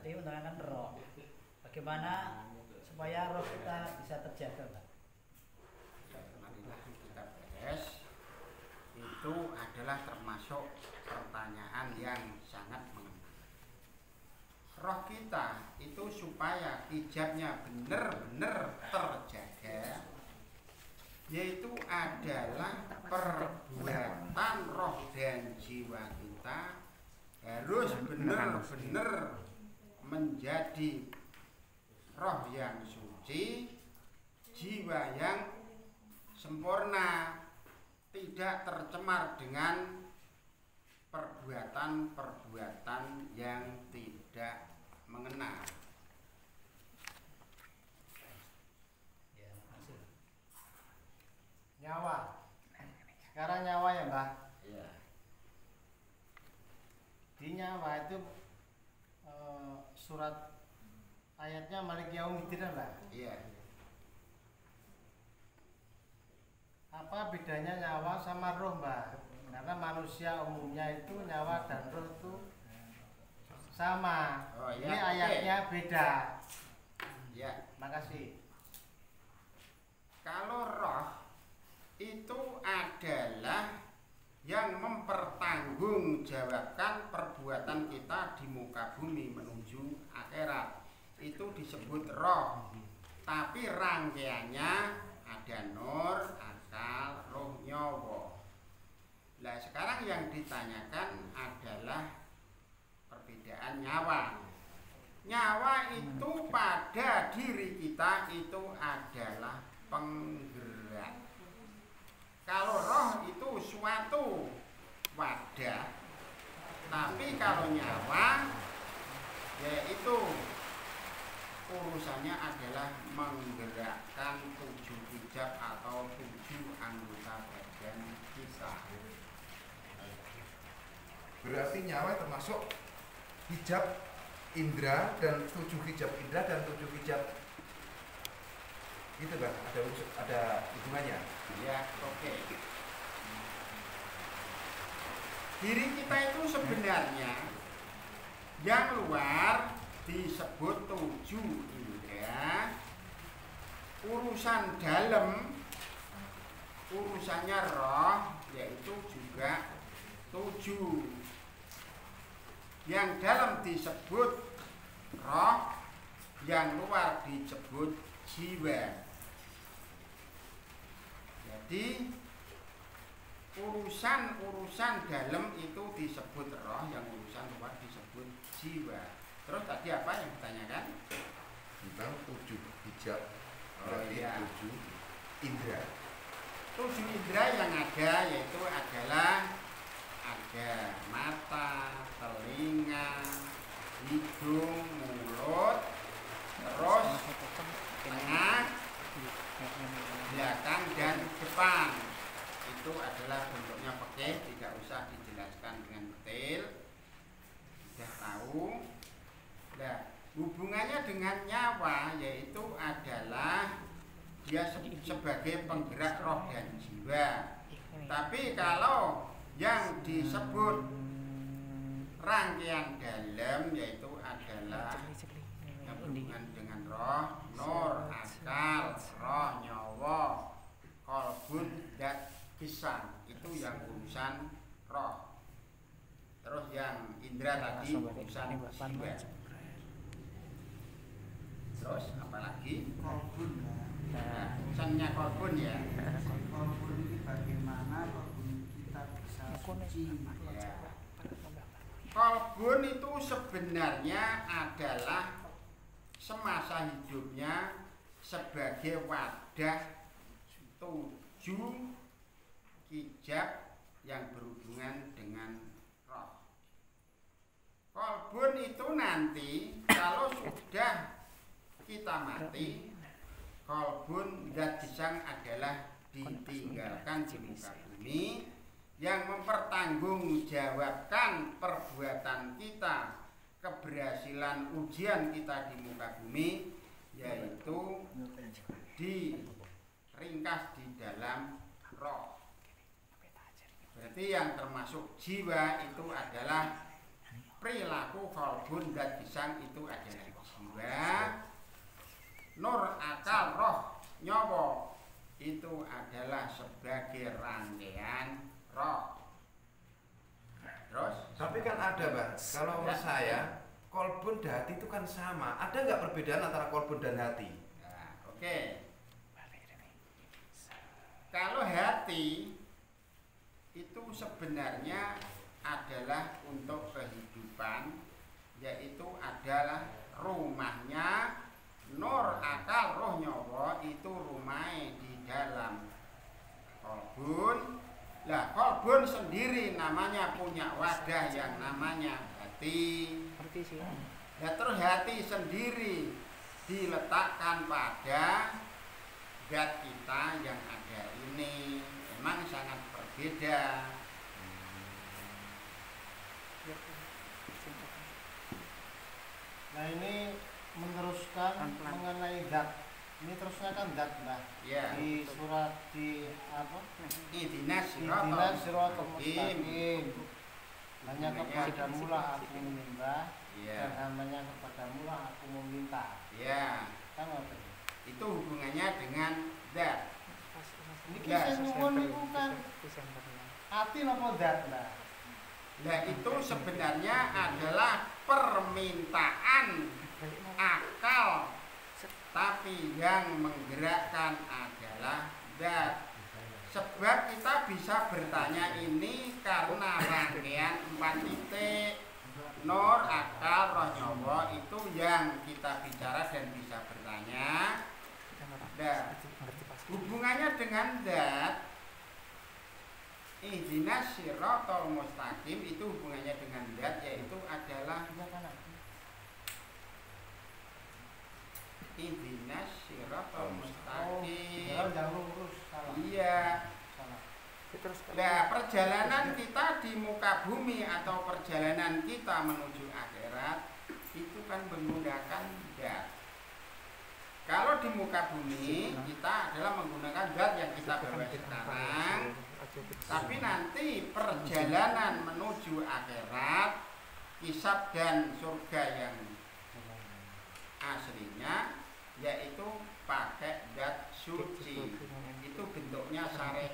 berarti menerangkan roh. Bagaimana supaya roh kita bisa terjaga, Pak? Marilah kita beres. Itu adalah termasuk pertanyaan yang sangat mengena. Roh kita itu supaya hijabnya benar-benar terjaga, yaitu adalah perbuatan roh dan jiwa kita harus benar-benar menjadi roh yang suci, jiwa yang sempurna, tidak tercemar dengan perbuatan-perbuatan yang tidak mengena. Ya, makasih. Nyawa. Sekarang nyawa ya, Mbak. Iya. Di nyawa itu surat ayatnya Malik Yaumiddin, Mbak. Iya. Apa bedanya nyawa sama roh, Mbak? Karena manusia umumnya itu nyawa dan roh itu sama. Oh, iya. Ini ayatnya beda. Ya, Makasih. kalau roh itu adalah yang mempertanggungjawabkan perbuatan kita di muka bumi menuju akhirat. Itu disebut roh. Tapi rangkaiannya ada nur, akal, roh, nyawa. Nah, sekarang yang ditanyakan adalah perbedaan nyawa. Nyawa itu pada diri kita itu adalah penggerak. Kalau roh itu suatu wadah, tapi kalau nyawa yaitu urusannya adalah menggerakkan 7 hijab atau 7 anggota badan kita. Berarti nyawa termasuk hijab indra dan 7 hijab indra dan 7 hijab gitu, Bang. Ada hubungannya. Ya, oke. Diri kita itu sebenarnya yang luar disebut 7 indra. Urusan dalam, urusannya roh, yaitu juga 7. Yang dalam disebut roh, yang luar disebut jiwa. Jadi urusan dalam itu disebut roh, yang urusan luar disebut jiwa. Terus tadi apa yang ditanyakan? Tentang 7 hijab. Oh, Berarti iya. 7 indra. 7 indra yang ada yaitu adalah ada mata, telinga, hidung, mulut, terus tengah, belakang, dan depan. Itu adalah bentuknya pakai, tidak usah dijelaskan dengan detail. Sudah tahu. Nah, hubungannya dengan nyawa yaitu adalah dia sebagai penggerak roh dan jiwa. Tapi kalau yang disebut rangkaian dalam yaitu adalah yang berhubungan dengan roh, nur, akal, roh, nyawa, qalbun, dan lisan. Itu yang urusan roh. Terus yang indra tadi urusan jiwa. Terus apalagi? Kolbun ya. Nah, urusannya qalbun ya. Kolbun ini bagaimana kolbun kita bisa suci Ya. Qalbun itu sebenarnya adalah semasa hidupnya sebagai wadah 7 hijab yang berhubungan dengan roh. Qalbun itu nanti kalau sudah kita mati, qalbun zat jisang adalah ditinggalkan di muka bumi, yang mempertanggungjawabkan perbuatan kita, keberhasilan ujian kita di muka bumi, yaitu diringkas di dalam roh. Berarti yang termasuk jiwa itu adalah perilaku kolbun dan gesang itu adalah jiwa, nur akal roh nyawa itu adalah sebagai rangkaian roh. Terus? Tapi kan ada, Mbak. Kalau menurut saya, kolbun dan hati itu kan sama. Ada nggak perbedaan antara kolbun dan hati? Nah, oke. Kalau hati itu sebenarnya adalah untuk kehidupan, yaitu adalah rumahnya nur akal roh nyawa, itu rumahnya di dalam kolbun. Lah kolbun sendiri namanya punya wadah yang namanya hati. Ya terus hati sendiri diletakkan pada zat kita yang ada ini. Memang sangat berbeda. Nah ini meneruskan mengenai zat. Ini terusnya kan zat, Mbah. Ya. Di surat di apa? Ihdinas Ihdinas siratal mustaqim. mustaqim. Hanya kepadamu lah aku menyembah, Ya. dan hanya kepadamu lah aku meminta. Ya. Kan ngoten. Itu hubungannya dengan zat. Ini Ya, kisah nyuwun niku kan hati napa zat, Mbah? Nah itu sebenarnya adalah permintaan akal, tapi yang menggerakkan adalah zat. Sebab kita bisa bertanya ini karena rangkaian 4 titik nur, akal, roh nyawa itu yang kita bicara dan bisa bertanya. Nah, hubungannya dengan zat, ihdinas siratal mustaqim itu hubungannya dengan zat, yaitu adalah ihdinas siratal mustaqim. Jalan yang lurus, salah. Iya. Salah. Nah, perjalanan kita di muka bumi atau perjalanan kita menuju akhirat itu kan menggunakan zat. Kalau di muka bumi kita adalah menggunakan zat yang kita bawa sekarang. Tapi nanti perjalanan menuju akhirat, hisab dan surga yang aslinya yaitu pakai zat suci. Itu bentuknya syariat.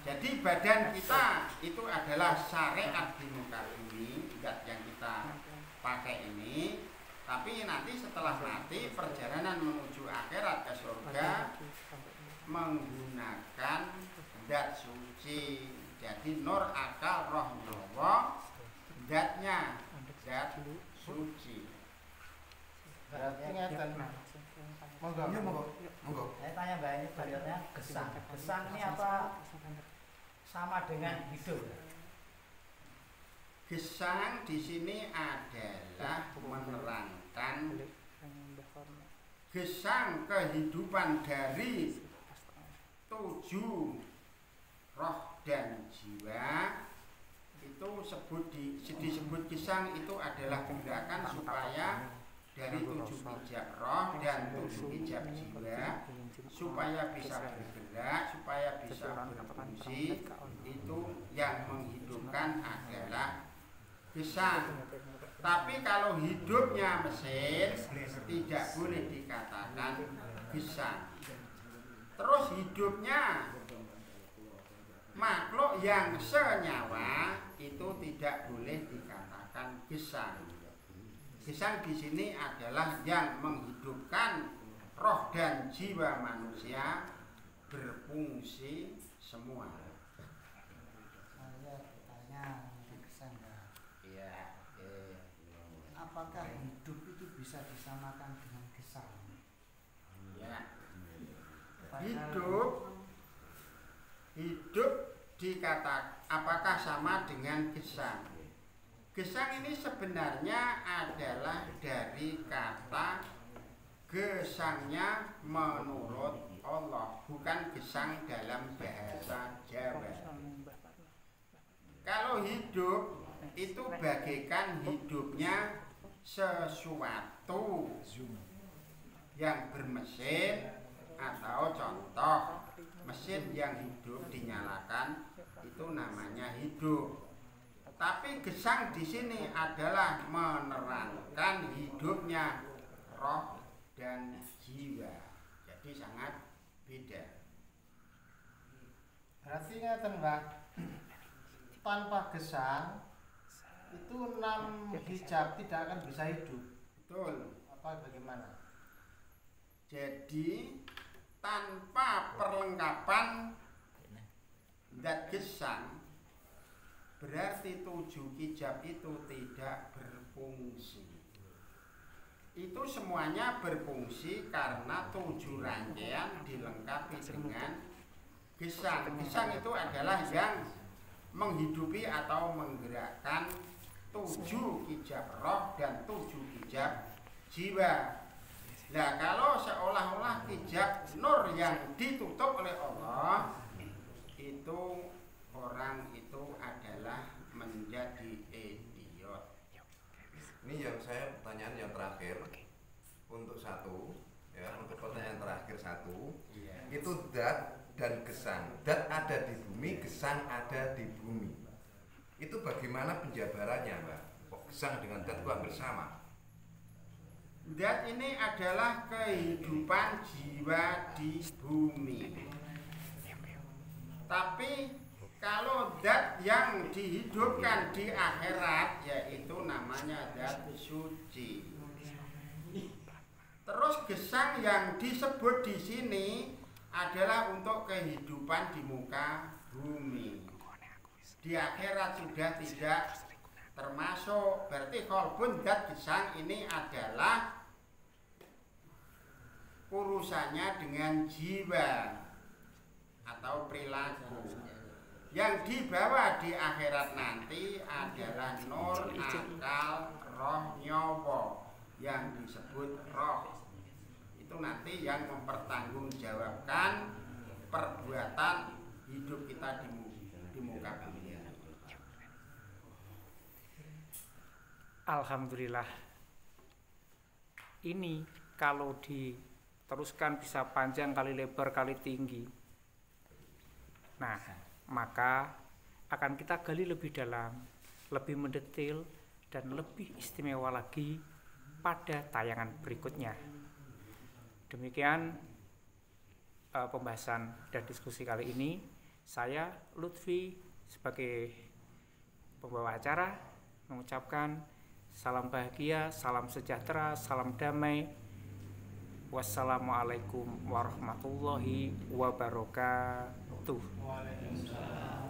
Jadi badan kita itu adalah syariat di muka bumi, zat yang kita pakai ini. Tapi nanti setelah mati perjalanan menuju akhirat ke surga menggunakan zat suci. Jadi nur akal roh nyawa, zatnya zat suci. Berarti ngeten. Monggo. Iya, monggo. Monggo. Saya tanya Mbak, ini baliotnya gesang. Gesang ini apa sama dengan hidup? Gesang di sini adalah menerangkan gesang kehidupan dari 7 roh dan jiwa. Itu disebut gesang itu adalah gerakan supaya dari 7 hijab roh dan 7 hijab jiwa supaya bisa bergerak, supaya bisa berfungsi. Itu yang menghidupkan adalah gesang. Tapi kalau hidupnya mesin tidak boleh dikatakan gesang. Terus hidupnya makhluk yang senyawa itu tidak boleh dikatakan gesang. Gesang di sini adalah yang menghidupkan roh dan jiwa manusia berfungsi semua. Saya bertanya gesang, Mbah. Iya. Apakah hidup itu bisa disamakan dengan gesang? Ya. Hidup dikata apakah sama dengan gesang? Gesang ini sebenarnya adalah dari kata gesangnya menurut Allah, bukan gesang dalam bahasa Jawa. Kalau hidup itu bagaikan hidupnya sesuatu yang bermesin, atau contoh mesin yang hidup dinyalakan itu namanya hidup. Tapi gesang di sini adalah menerangkan hidupnya roh dan jiwa. Jadi sangat beda. Berarti ngeten Mbak, tanpa gesang itu 6 hijab tidak akan bisa hidup. Betul. Apa bagaimana? Jadi tanpa perlengkapan zat gesang berarti 7 hijab itu tidak berfungsi. Itu semuanya berfungsi karena 7 rangkaian dilengkapi dengan gesang. Gesang itu adalah yang menghidupi atau menggerakkan 7 hijab roh dan 7 hijab jiwa. Nah, kalau seolah-olah hijab nur yang ditutup oleh Allah, itu orang itu adalah menjadi idiot. Ini yang saya pertanyaan yang terakhir untuk satu, ya, untuk pertanyaan terakhir satu, itu dat dan gesang. Dat ada di bumi, gesang ada di bumi. Itu bagaimana penjabarannya, Mbak? Kok gesang dengan dat itu hampir sama? Dat ini adalah kehidupan jiwa di bumi. Tapi kalau zat yang dihidupkan di akhirat, yaitu namanya zat suci. Terus gesang yang disebut di sini adalah untuk kehidupan di muka bumi. Di akhirat sudah tidak termasuk. Berarti kalbun zat gesang ini adalah urusannya dengan jiwa atau perilaku. Yang dibawa di akhirat nanti adalah nur, akal, roh, nyawa yang disebut roh. Itu nanti yang mempertanggungjawabkan perbuatan hidup kita di muka bumi. Alhamdulillah. Ini kalau diteruskan bisa panjang kali lebar kali tinggi. Nah, maka akan kita gali lebih dalam, lebih mendetail, dan lebih istimewa lagi pada tayangan berikutnya. Demikian pembahasan dan diskusi kali ini. Saya Lutfi sebagai pembawa acara mengucapkan salam bahagia, salam sejahtera, salam damai. Wassalamualaikum warahmatullahi wabarakatuh. Waalaikumsalam.